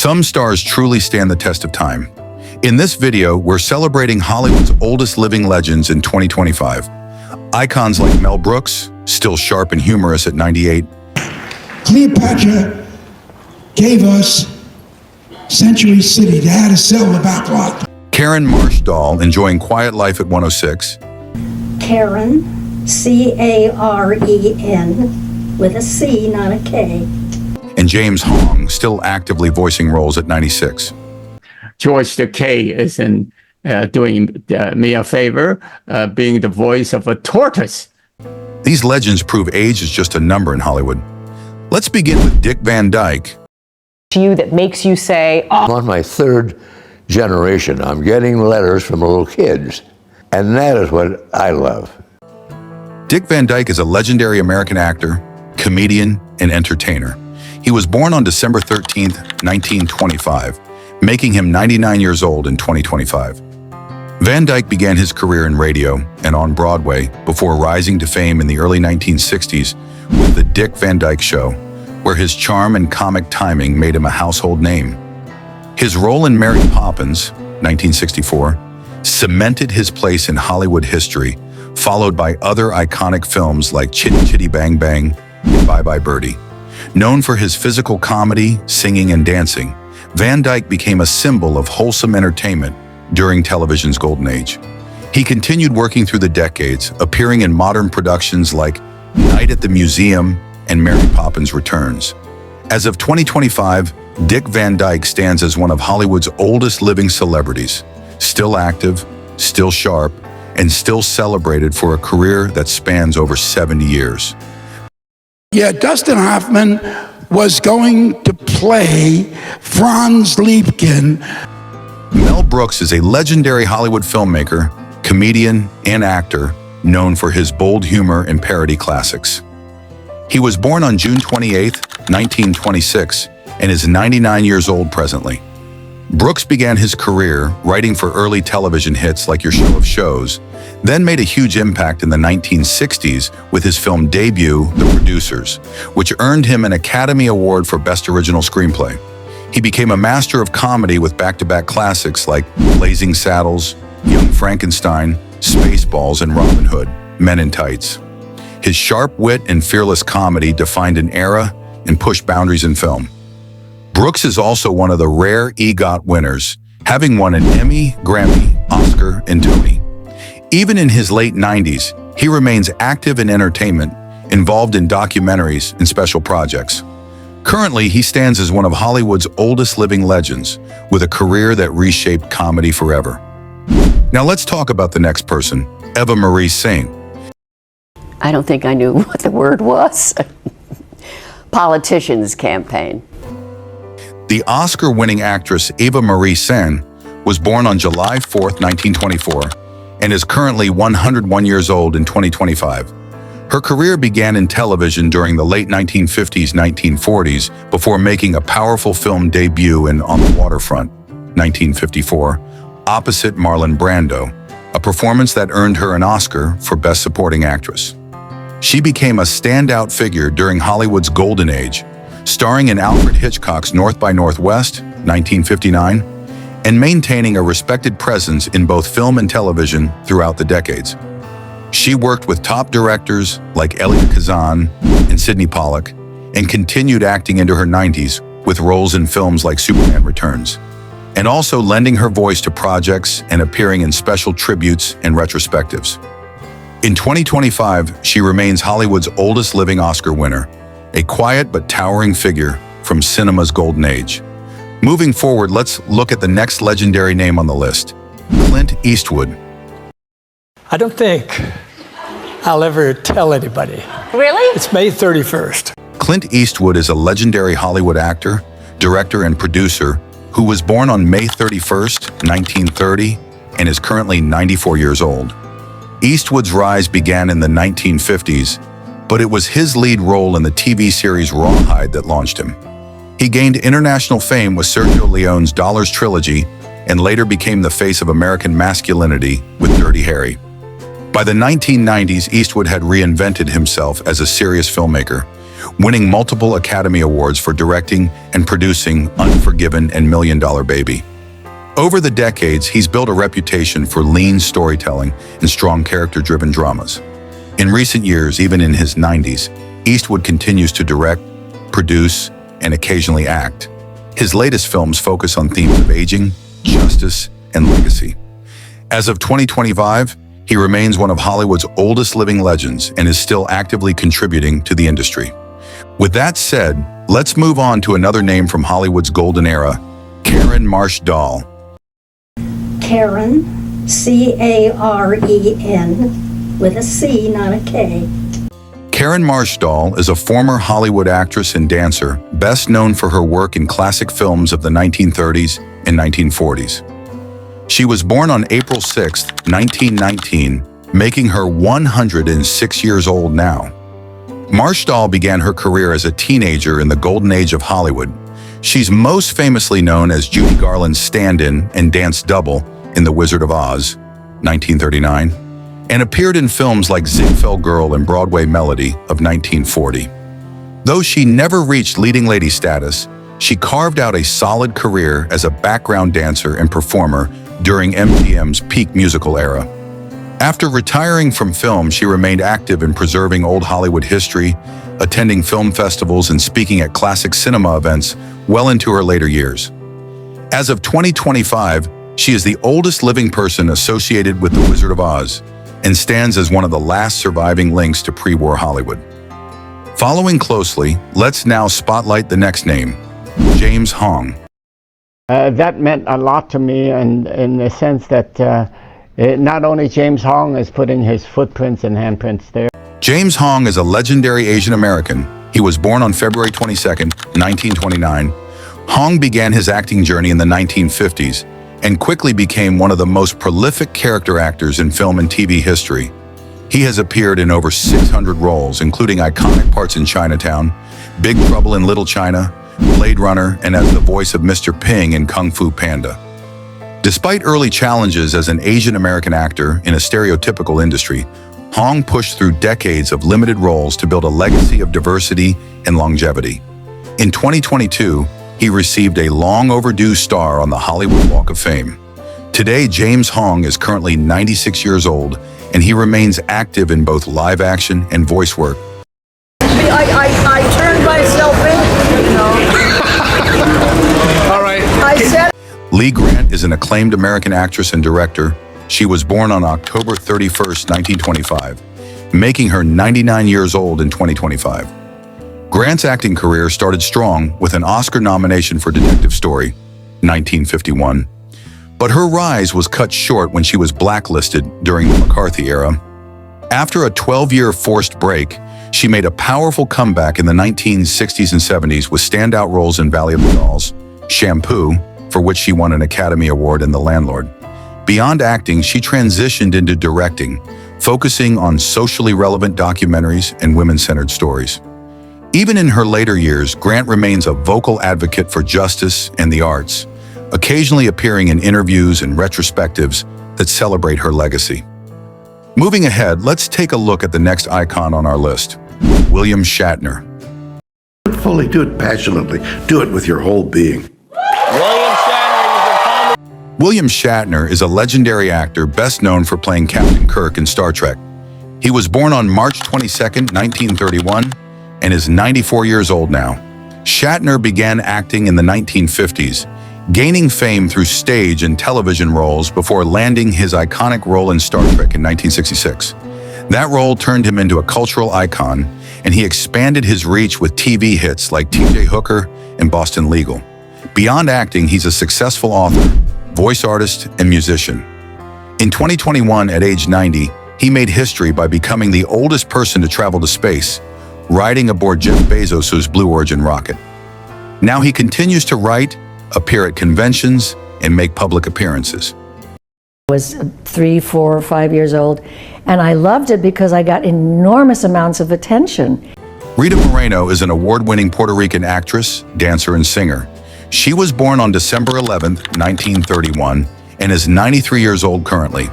Some stars truly stand the test of time. In this video, we're celebrating Hollywood's oldest living legends in 2025. Icons like Mel Brooks, still sharp and humorous at 98. Cleopatra gave us Century City. They had to sell the back lot. Caine Marsh doll enjoying quiet life at 106. Karen, C-A-R-E-N, with a C, not a K. And James Hong, still actively voicing roles at 96. George Takei is doing me a favor, being the voice of a tortoise. These legends prove age is just a number in Hollywood. Let's begin with Dick Van Dyke. To you that makes you say, I'm on my third generation. I'm getting letters from little kids, and that is what I love. Dick Van Dyke is a legendary American actor, comedian, and entertainer. He was born on December 13, 1925, making him 99 years old in 2025. Van Dyke began his career in radio and on Broadway before rising to fame in the early 1960s with The Dick Van Dyke Show, where his charm and comic timing made him a household name. His role in Mary Poppins, 1964, cemented his place in Hollywood history, followed by other iconic films like Chitty Chitty Bang Bang and Bye Bye Birdie. Known for his physical comedy, singing, and dancing, Van Dyke became a symbol of wholesome entertainment during television's golden age. He continued working through the decades, appearing in modern productions like Night at the Museum and Mary Poppins Returns. As of 2025, Dick Van Dyke stands as one of Hollywood's oldest living celebrities, still active, still sharp, and still celebrated for a career that spans over 70 years. Yeah, Dustin Hoffman was going to play Franz Liebken. Mel Brooks is a legendary Hollywood filmmaker, comedian, and actor known for his bold humor and parody classics. He was born on June 28, 1926, and is 99 years old presently. Brooks began his career writing for early television hits like Your Show of Shows, then made a huge impact in the 1960s with his film debut, The Producers, which earned him an Academy Award for Best Original Screenplay. He became a master of comedy with back-to-back classics like Blazing Saddles, Young Frankenstein, Spaceballs, and Robin Hood, Men in Tights. His sharp wit and fearless comedy defined an era and pushed boundaries in film. Brooks is also one of the rare EGOT winners, having won an Emmy, Grammy, Oscar, and Tony. Even in his late 90s, he remains active in entertainment, involved in documentaries and special projects. Currently, he stands as one of Hollywood's oldest living legends, with a career that reshaped comedy forever. Now let's talk about the next person, Eva Marie Saint. I don't think I knew what the word was. Politician's campaign. The Oscar-winning actress Eva Marie Saint was born on July 4, 1924, and is currently 101 years old in 2025. Her career began in television during the late 1950s, 1940s, before making a powerful film debut in On the Waterfront, 1954, opposite Marlon Brando, a performance that earned her an Oscar for Best Supporting Actress. She became a standout figure during Hollywood's golden age, starring in Alfred Hitchcock's North by Northwest, 1959, and maintaining a respected presence in both film and television throughout the decades. She worked with top directors like Elia Kazan and Sidney Pollack, and continued acting into her 90s with roles in films like Superman Returns, and also lending her voice to projects and appearing in special tributes and retrospectives. In 2025, she remains Hollywood's oldest living Oscar winner, a quiet but towering figure from cinema's golden age. Moving forward, let's look at the next legendary name on the list, Clint Eastwood. I don't think I'll ever tell anybody. Really? It's May 31st. Clint Eastwood is a legendary Hollywood actor, director, and producer who was born on May 31st, 1930, and is currently 94 years old. Eastwood's rise began in the 1950s, but it was his lead role in the TV series Rawhide that launched him. He gained international fame with Sergio Leone's Dollars trilogy and later became the face of American masculinity with Dirty Harry. By the 1990s, Eastwood had reinvented himself as a serious filmmaker, winning multiple Academy Awards for directing and producing Unforgiven and Million Dollar Baby. Over the decades, he's built a reputation for lean storytelling and strong character-driven dramas. In recent years, even in his 90s, Eastwood continues to direct, produce, and occasionally act. His latest films focus on themes of aging, justice, and legacy. As of 2025, he remains one of Hollywood's oldest living legends and is still actively contributing to the industry. With that said, let's move on to another name from Hollywood's golden era, Caine Marsh Dahl. Caine, C-A-R-E-N, with a C, not a K. Caine Marsh Dahl is a former Hollywood actress and dancer, best known for her work in classic films of the 1930s and 1940s. She was born on April 6, 1919, making her 106 years old now. Marsh Dahl began her career as a teenager in the golden age of Hollywood. She's most famously known as Judy Garland's stand-in and dance double in The Wizard of Oz, 1939, and appeared in films like Ziegfeld Girl and Broadway Melody of 1940. Though she never reached leading lady status, she carved out a solid career as a background dancer and performer during MGM's peak musical era. After retiring from film, she remained active in preserving old Hollywood history, attending film festivals and speaking at classic cinema events well into her later years. As of 2025, she is the oldest living person associated with The Wizard of Oz and stands as one of the last surviving links to pre-war Hollywood. Following closely, let's now spotlight the next name, James Hong. That meant a lot to me, and in the sense that not only James Hong is putting his footprints and handprints there. James Hong is a legendary Asian American. He was born on February 22, 1929. Hong began his acting journey in the 1950s and quickly became one of the most prolific character actors in film and TV history. He has appeared in over 600 roles, including iconic parts in Chinatown, Big Trouble in Little China, Blade Runner, and as the voice of Mr. Ping in Kung Fu Panda. Despite early challenges as an Asian American actor in a stereotypical industry, Hong pushed through decades of limited roles to build a legacy of diversity and longevity. In 2022, he received a long overdue star on the Hollywood Walk of Fame. Today, James Hong is currently 96 years old, and he remains active in both live action and voice work. I turned myself in, you know. All right. I said. Lee Grant is an acclaimed American actress and director. She was born on October 31st, 1925, making her 99 years old in 2025. Grant's acting career started strong with an Oscar nomination for Detective Story, 1951. But her rise was cut short when she was blacklisted during the McCarthy era. After a 12-year forced break, she made a powerful comeback in the 1960s and 70s with standout roles in Valley of the Dolls, Shampoo, for which she won an Academy Award, and The Landlord. Beyond acting, she transitioned into directing, focusing on socially relevant documentaries and women-centered stories. Even in her later years, Grant remains a vocal advocate for justice and the arts, occasionally appearing in interviews and retrospectives that celebrate her legacy. Moving ahead, let's take a look at the next icon on our list, William Shatner. Do it fully, do it passionately, do it with your whole being. William Shatner is a legendary actor best known for playing Captain Kirk in Star Trek. He was born on March 22, 1931, and is 94 years old now. Shatner began acting in the 1950s, gaining fame through stage and television roles before landing his iconic role in Star Trek in 1966. That role turned him into a cultural icon, and he expanded his reach with TV hits like T.J. Hooker and Boston Legal. Beyond acting, he's a successful author, voice artist, and musician. In 2021, at age 90, he made history by becoming the oldest person to travel to space, riding aboard Jeff Bezos' Blue Origin rocket. Now he continues to write, appear at conventions, and make public appearances. I was 3, 4, 5 years old, and I loved it because I got enormous amounts of attention. Rita Moreno is an award-winning Puerto Rican actress, dancer, and singer. She was born on December 11, 1931, and is 93 years old currently.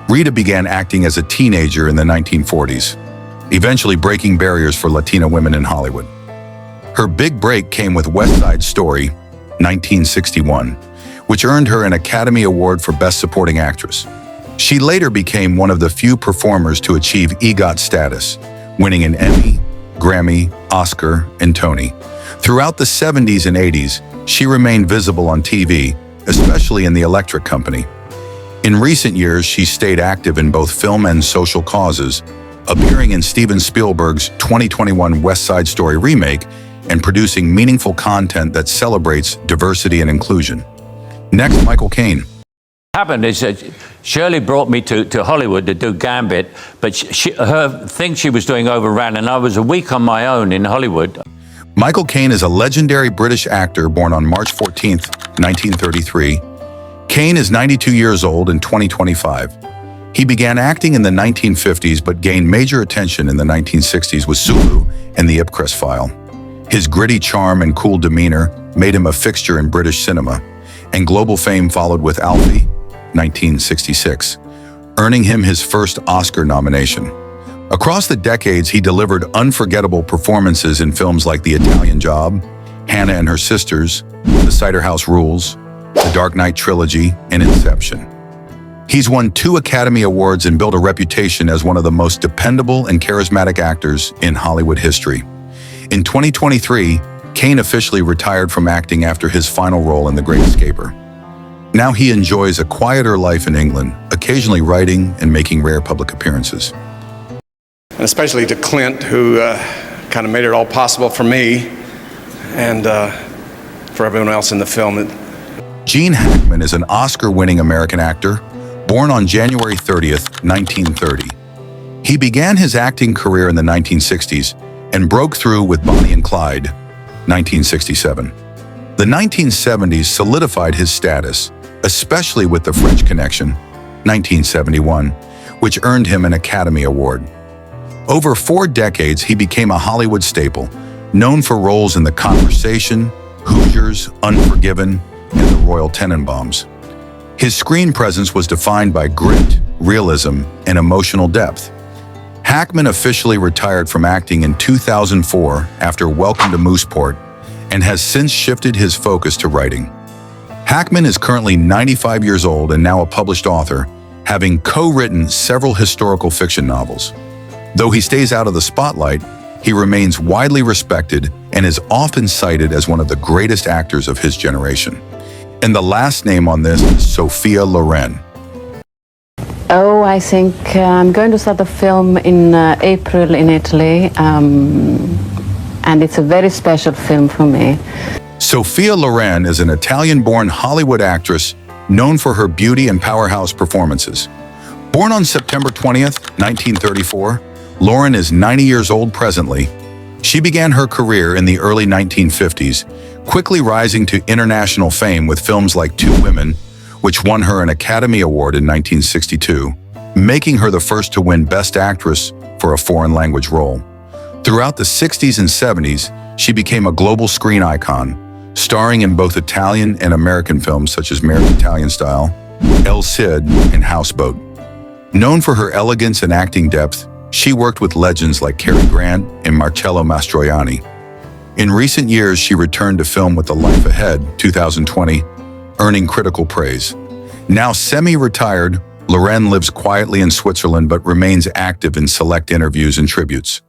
Rita began acting as a teenager in the 1940s. eventually breaking barriers for Latina women in Hollywood. Her big break came with West Side Story, 1961, which earned her an Academy Award for Best Supporting Actress. She later became one of the few performers to achieve EGOT status, winning an Emmy, Grammy, Oscar, and Tony. Throughout the 70s and 80s, she remained visible on TV, especially in The Electric Company. In recent years, she stayed active in both film and social causes, appearing in Steven Spielberg's 2021 West Side Story remake and producing meaningful content that celebrates diversity and inclusion. Next, Michael Caine. What happened is that Shirley brought me to Hollywood to do Gambit, but her thing she was doing overran, and I was a week on my own in Hollywood. Michael Caine is a legendary British actor born on March 14, 1933. Caine is 92 years old in 2025. He began acting in the 1950s but gained major attention in the 1960s with Sulu and The Ipcress File. His gritty charm and cool demeanor made him a fixture in British cinema, and global fame followed with Alfie, 1966, earning him his first Oscar nomination. Across the decades, he delivered unforgettable performances in films like The Italian Job, Hannah and Her Sisters, The Cider House Rules, The Dark Knight Trilogy, and Inception. He's won 2 Academy Awards and built a reputation as one of the most dependable and charismatic actors in Hollywood history. In 2023, Caine officially retired from acting after his final role in The Great Escaper. Now he enjoys a quieter life in England, occasionally writing and making rare public appearances. And especially to Clint, who kind of made it all possible for me and for everyone else in the film. Gene Hackman is an Oscar-winning American actor, born on January 30th, 1930. He began his acting career in the 1960s and broke through with Bonnie and Clyde, 1967. The 1970s solidified his status, especially with The French Connection, 1971, which earned him an Academy Award. Over 4 decades, he became a Hollywood staple, known for roles in The Conversation, Hoosiers, Unforgiven, and The Royal Tenenbaums. His screen presence was defined by grit, realism, and emotional depth. Hackman officially retired from acting in 2004 after Welcome to Mooseport, and has since shifted his focus to writing. Hackman is currently 95 years old and now a published author, having co-written several historical fiction novels. Though he stays out of the spotlight, he remains widely respected and is often cited as one of the greatest actors of his generation. And the last name on this is Sophia Loren. Oh, I think I'm going to start a film in April in Italy, and it's a very special film for me. Sophia Loren is an Italian-born Hollywood actress known for her beauty and powerhouse performances. Born on September 20th, 1934, Loren is 90 years old presently. She began her career in the early 1950s, quickly rising to international fame with films like Two Women, which won her an Academy Award in 1962, making her the first to win Best Actress for a foreign language role. Throughout the 60s and 70s, she became a global screen icon, starring in both Italian and American films such as Marriage Italian Style, El Cid, and Houseboat. Known for her elegance and acting depth, she worked with legends like Cary Grant and Marcello Mastroianni. In recent years, she returned to film with The Life Ahead, 2020, earning critical praise. Now semi-retired, Loren lives quietly in Switzerland but remains active in select interviews and tributes.